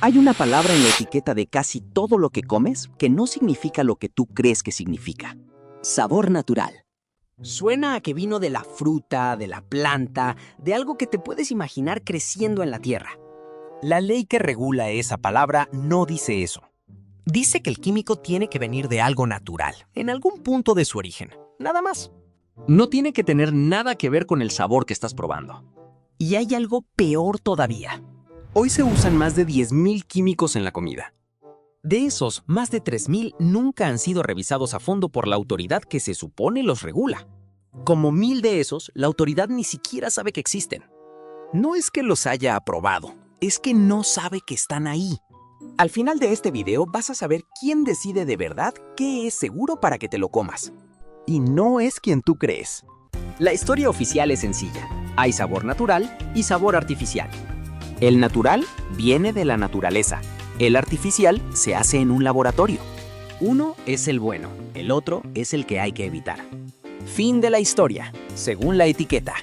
Hay una palabra en la etiqueta de casi todo lo que comes que no significa lo que tú crees que significa. Sabor natural. Suena a que vino de la fruta, de la planta, de algo que te puedes imaginar creciendo en la tierra. La ley que regula esa palabra no dice eso. Dice que el químico tiene que venir de algo natural, en algún punto de su origen. Nada más. No tiene que tener nada que ver con el sabor que estás probando. Y hay algo peor todavía. Hoy se usan más de 10,000 químicos en la comida. De esos, más de 3,000 nunca han sido revisados a fondo por la autoridad que se supone los regula. Como 1,000 de esos, la autoridad ni siquiera sabe que existen. No es que los haya aprobado, es que no sabe que están ahí. Al final de este video vas a saber quién decide de verdad qué es seguro para que te lo comas. Y no es quien tú crees. La historia oficial es sencilla. Hay sabor natural y sabor artificial. El natural viene de la naturaleza. El artificial se hace en un laboratorio. Uno es el bueno, el otro es el que hay que evitar. Fin de la historia, según la etiqueta.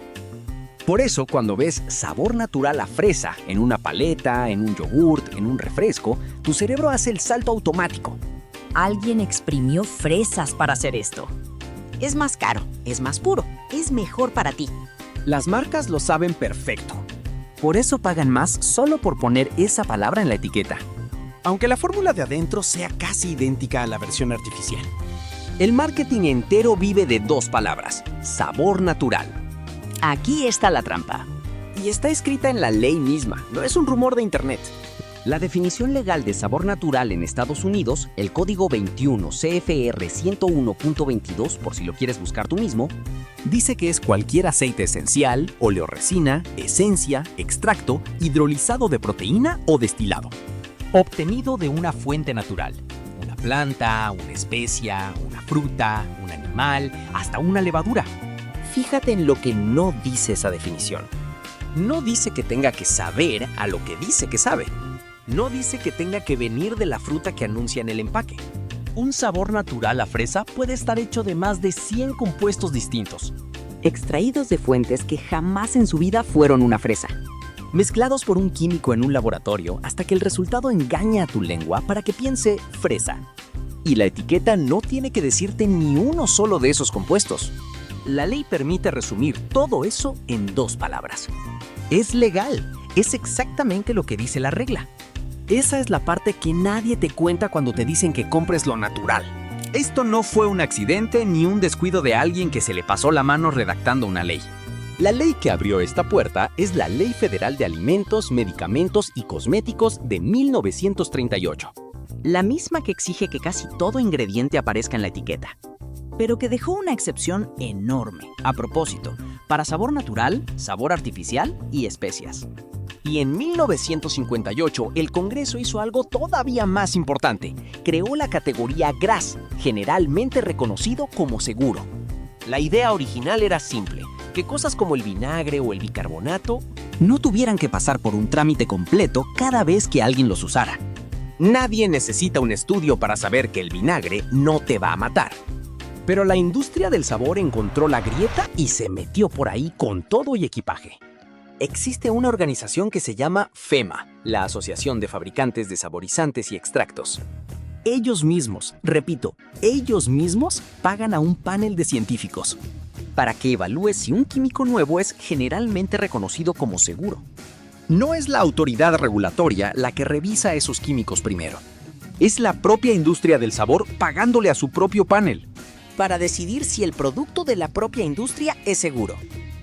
Por eso, cuando ves sabor natural a fresa en una paleta, en un yogurt, en un refresco, tu cerebro hace el salto automático. Alguien exprimió fresas para hacer esto. Es más caro, es más puro, es mejor para ti. Las marcas lo saben perfecto. Por eso pagan más solo por poner esa palabra en la etiqueta. Aunque la fórmula de adentro sea casi idéntica a la versión artificial. El marketing entero vive de dos palabras: sabor natural. Aquí está la trampa. Y está escrita en la ley misma, no es un rumor de internet. La definición legal de sabor natural en Estados Unidos, el código 21 CFR 101.22, por si lo quieres buscar tú mismo, Dice que es cualquier aceite esencial, oleoresina, esencia, extracto, hidrolizado de proteína o destilado, obtenido de una fuente natural. Una planta, una especia, una fruta, un animal, hasta una levadura. Fíjate en lo que no dice esa definición. No dice que tenga que saber a lo que dice que sabe. No dice que tenga que venir de la fruta que anuncia en el empaque. Un sabor natural a fresa puede estar hecho de más de 100 compuestos distintos, extraídos de fuentes que jamás en su vida fueron una fresa, mezclados por un químico en un laboratorio hasta que el resultado engaña a tu lengua para que piense fresa. Y la etiqueta no tiene que decirte ni uno solo de esos compuestos. La ley permite resumir todo eso en dos palabras. Es legal, es exactamente lo que dice la regla. Esa es la parte que nadie te cuenta cuando te dicen que compres lo natural. Esto no fue un accidente ni un descuido de alguien que se le pasó la mano redactando una ley. La ley que abrió esta puerta es la Ley Federal de Alimentos, Medicamentos y Cosméticos de 1938. La misma que exige que casi todo ingrediente aparezca en la etiqueta, pero que dejó una excepción enorme, a propósito, para sabor natural, sabor artificial y especias. Y en 1958, el Congreso hizo algo todavía más importante. Creó la categoría GRAS, generalmente reconocido como seguro. La idea original era simple, que cosas como el vinagre o el bicarbonato no tuvieran que pasar por un trámite completo cada vez que alguien los usara. Nadie necesita un estudio para saber que el vinagre no te va a matar. Pero la industria del sabor encontró la grieta y se metió por ahí con todo y equipaje. Existe una organización que se llama FEMA, la Asociación de Fabricantes de Saborizantes y Extractos. Ellos mismos, repito, ellos mismos pagan a un panel de científicos para que evalúe si un químico nuevo es generalmente reconocido como seguro. No es la autoridad regulatoria la que revisa esos químicos primero. Es la propia industria del sabor pagándole a su propio panel Para decidir si el producto de la propia industria es seguro.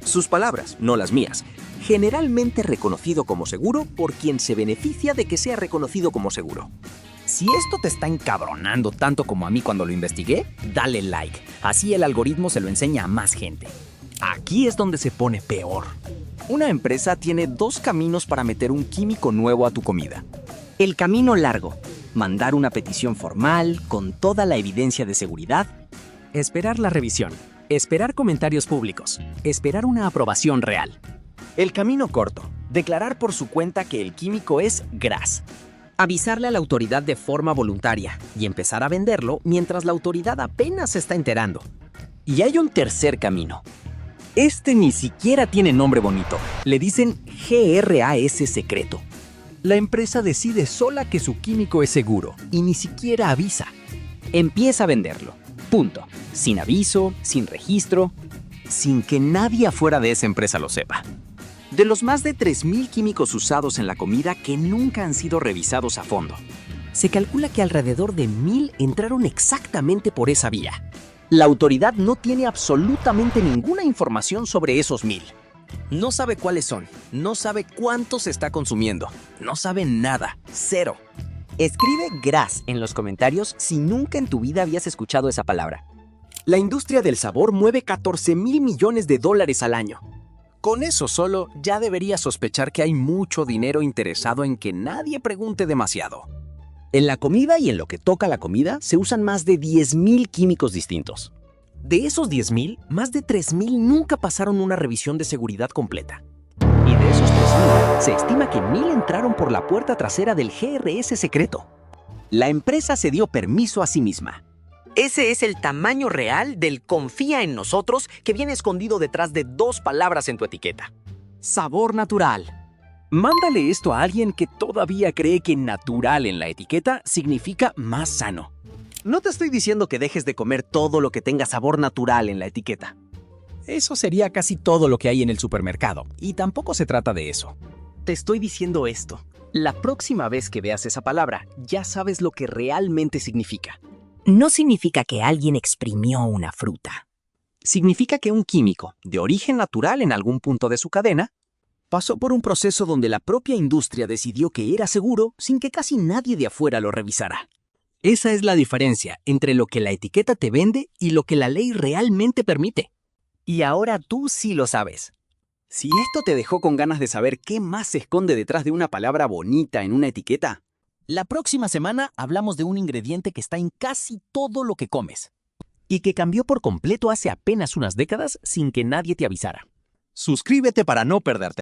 Sus palabras, no las mías. Generalmente reconocido como seguro por quien se beneficia de que sea reconocido como seguro. Si esto te está encabronando tanto como a mí cuando lo investigué, dale like. Así el algoritmo se lo enseña a más gente. Aquí es donde se pone peor. Una empresa tiene dos caminos para meter un químico nuevo a tu comida. El camino largo, mandar una petición formal con toda la evidencia de seguridad. Esperar la revisión. Esperar comentarios públicos. Esperar una aprobación real. El camino corto, declarar por su cuenta que el químico es GRAS. Avisarle a la autoridad de forma voluntaria y empezar a venderlo mientras la autoridad apenas se está enterando. Y hay un tercer camino. Este ni siquiera tiene nombre bonito. Le dicen GRAS secreto. La empresa decide sola que su químico es seguro y ni siquiera avisa. Empieza a venderlo. Punto. Sin aviso, sin registro, sin que nadie afuera de esa empresa lo sepa. De los más de 3.000 químicos usados en la comida que nunca han sido revisados a fondo, se calcula que alrededor de 1.000 entraron exactamente por esa vía. La autoridad no tiene absolutamente ninguna información sobre esos 1.000. No sabe cuáles son, no sabe cuánto se está consumiendo, no sabe nada, cero. Escribe GRAS en los comentarios si nunca en tu vida habías escuchado esa palabra. La industria del sabor mueve $14,000 millones al año. Con eso solo ya deberías sospechar que hay mucho dinero interesado en que nadie pregunte demasiado. En la comida y en lo que toca la comida se usan más de 10,000 químicos distintos. De esos 10,000, más de 3,000 nunca pasaron una revisión de seguridad completa. Y de esos 3,000, se estima que 1,000 entraron por la puerta trasera del GRS secreto. La empresa se dio permiso a sí misma. Ese es el tamaño real del confía en nosotros que viene escondido detrás de 2 palabras en tu etiqueta. Sabor natural. Mándale esto a alguien que todavía cree que natural en la etiqueta significa más sano. No te estoy diciendo que dejes de comer todo lo que tenga sabor natural en la etiqueta. Eso sería casi todo lo que hay en el supermercado, y tampoco se trata de eso. Te estoy diciendo esto. La próxima vez que veas esa palabra, ya sabes lo que realmente significa. No significa que alguien exprimió una fruta. Significa que un químico, de origen natural en algún punto de su cadena, pasó por un proceso donde la propia industria decidió que era seguro sin que casi nadie de afuera lo revisara. Esa es la diferencia entre lo que la etiqueta te vende y lo que la ley realmente permite. Y ahora tú sí lo sabes. Si esto te dejó con ganas de saber qué más se esconde detrás de una palabra bonita en una etiqueta, la próxima semana hablamos de un ingrediente que está en casi todo lo que comes y que cambió por completo hace apenas unas décadas sin que nadie te avisara. Suscríbete para no perderte.